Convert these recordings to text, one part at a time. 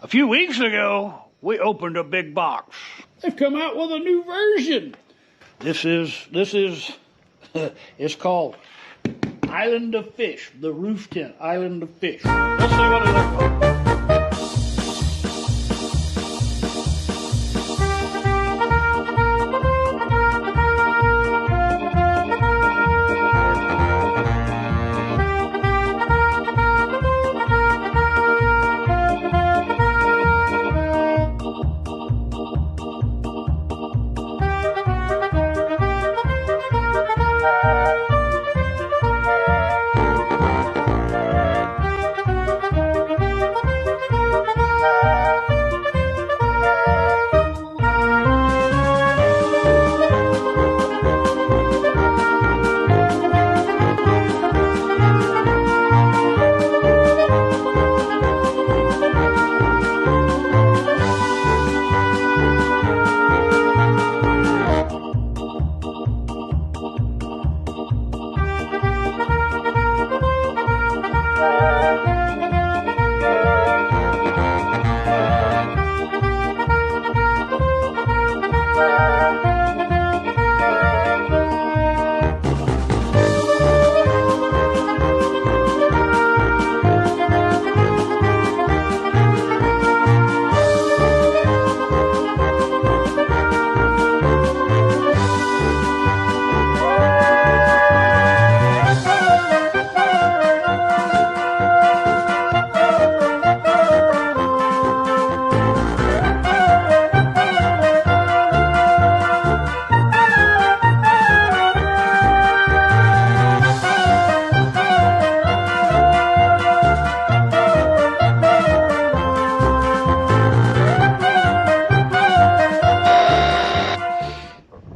A few weeks ago, we opened a big box. They've come out with a new version. This is, it's called Island of Fish, the roof tent, Island of Fish. Let's see what it looks like.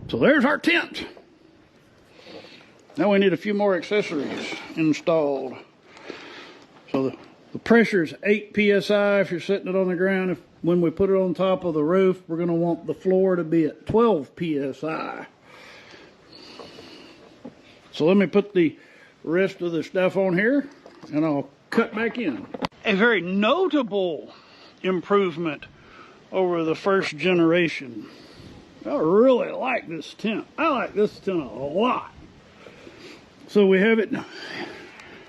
So there's our tent. Now we need a few more accessories installed. So the pressure is 8 psi if you're setting it on the ground. When we put it on top of the roof, we're going to want the floor to be at 12 psi. So let me put the rest of the stuff on here and I'll cut back in. A very notable improvement over the first generation. I really like this tent. I like this tent a lot. So we have it.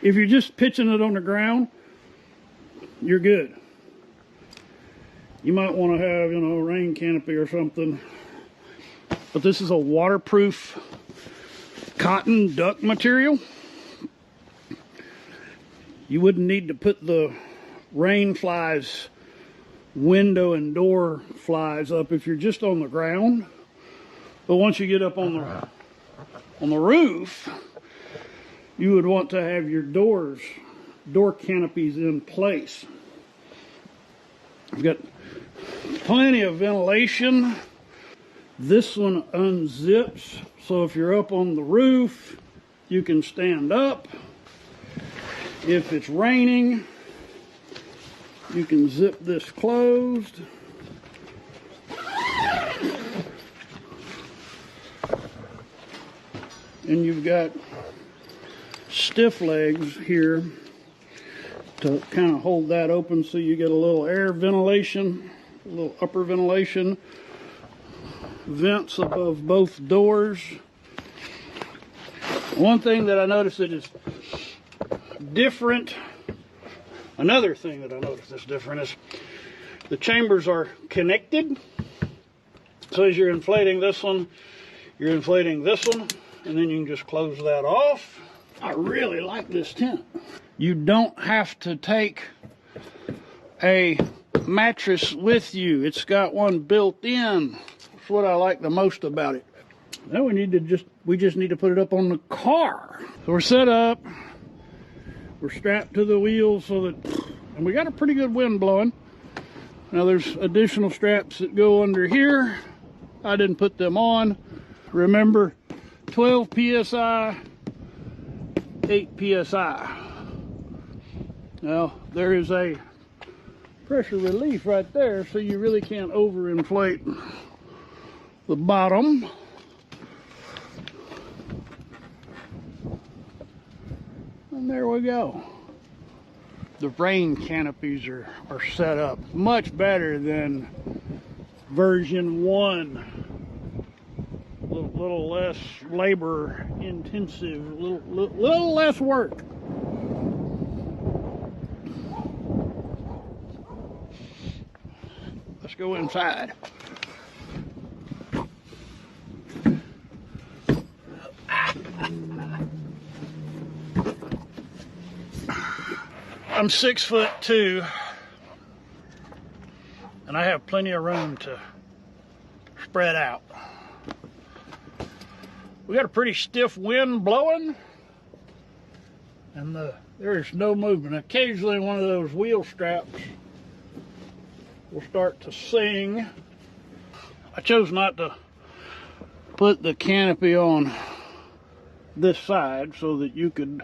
If you're just pitching it on the ground, you're good. You might want to have, a rain canopy or something. But this is a waterproof cotton duck material. You wouldn't need to put the rain flies, window and door flies up if you're just on the ground. But once you get up on the roof, you would want to have your door canopies in place. I've got plenty of ventilation. This one unzips, so if you're up on the roof, you can stand up. If it's raining, you can zip this closed. And you've got stiff legs here to kind of hold that open so you get a little air ventilation, a little upper ventilation. Vents above both doors. One thing that I noticed that is different, another thing that I noticed that's different is the chambers are connected. So as you're inflating this one, you're inflating this one, and then you can just close that off. I really like this tent. You don't have to take a mattress with you. It's got one built in. That's what I like the most about it. Now we just need to put it up on the car. So we're set up. We're strapped to the wheels and we got a pretty good wind blowing. Now there's additional straps that go under here. I didn't put them on. Remember, 12 psi, 8 psi. Now there is a pressure relief right there, so you really can't overinflate the bottom. And there we go. the rain canopies are set up. Much better than version 1. A little less labor intensive, little less work. Let's go inside. I'm 6'2", and I have plenty of room to spread out. We got a pretty stiff wind blowing, and there's no movement. Occasionally one of those wheel straps will start to sing. I chose not to put the canopy on this side so that you could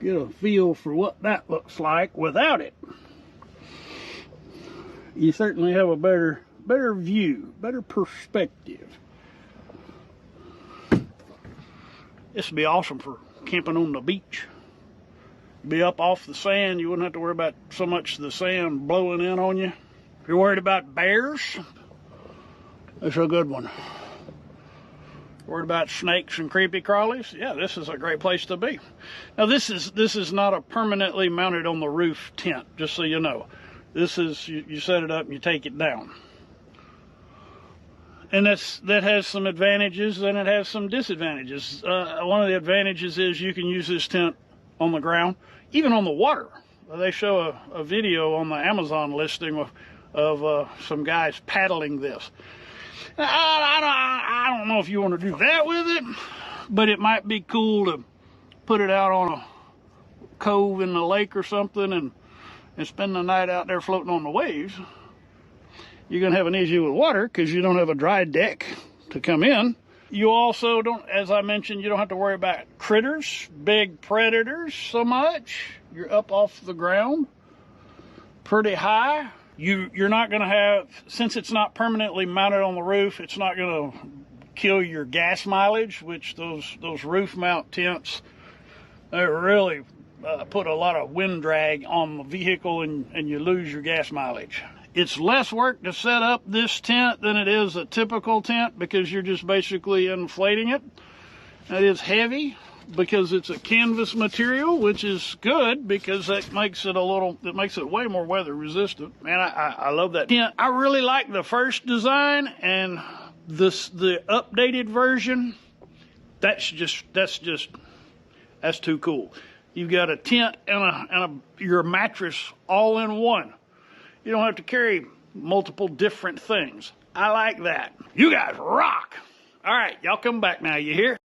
get a feel for what that looks like without it. You certainly have a better view, better perspective. This would be awesome for camping on the beach. Be up off the sand, you wouldn't have to worry about so much the sand blowing in on you. If you're worried about bears, it's a good one. Worried about snakes and creepy crawlies? Yeah, this is a great place to be. Now this is not a permanently mounted on the roof tent, just so you know. This is, you set it up and you take it down. And that has some advantages and it has some disadvantages. One of the advantages is you can use this tent on the ground, even on the water. They show a video on the Amazon listing of some guys paddling this. I don't know if you want to do that with it, but it might be cool to put it out on a cove in the lake or something and spend the night out there floating on the waves. You're going to have an issue with water because you don't have a dry deck to come in. You also don't, as I mentioned, you don't have to worry about critters, big predators so much. You're up off the ground pretty high. You're not going to have, since it's not permanently mounted on the roof, it's not going to kill your gas mileage, which those roof mount tents, they really put a lot of wind drag on the vehicle and you lose your gas mileage. It's less work to set up this tent than it is a typical tent because you're just basically inflating it. It is heavy because it's a canvas material, which is good because that makes it way more weather resistant. Man, I love that tent. I really like the first design, and the updated version, that's too cool. You've got a tent and your mattress all in one. You don't have to carry multiple different things. I like that. You guys rock. All right, y'all come back now, you hear?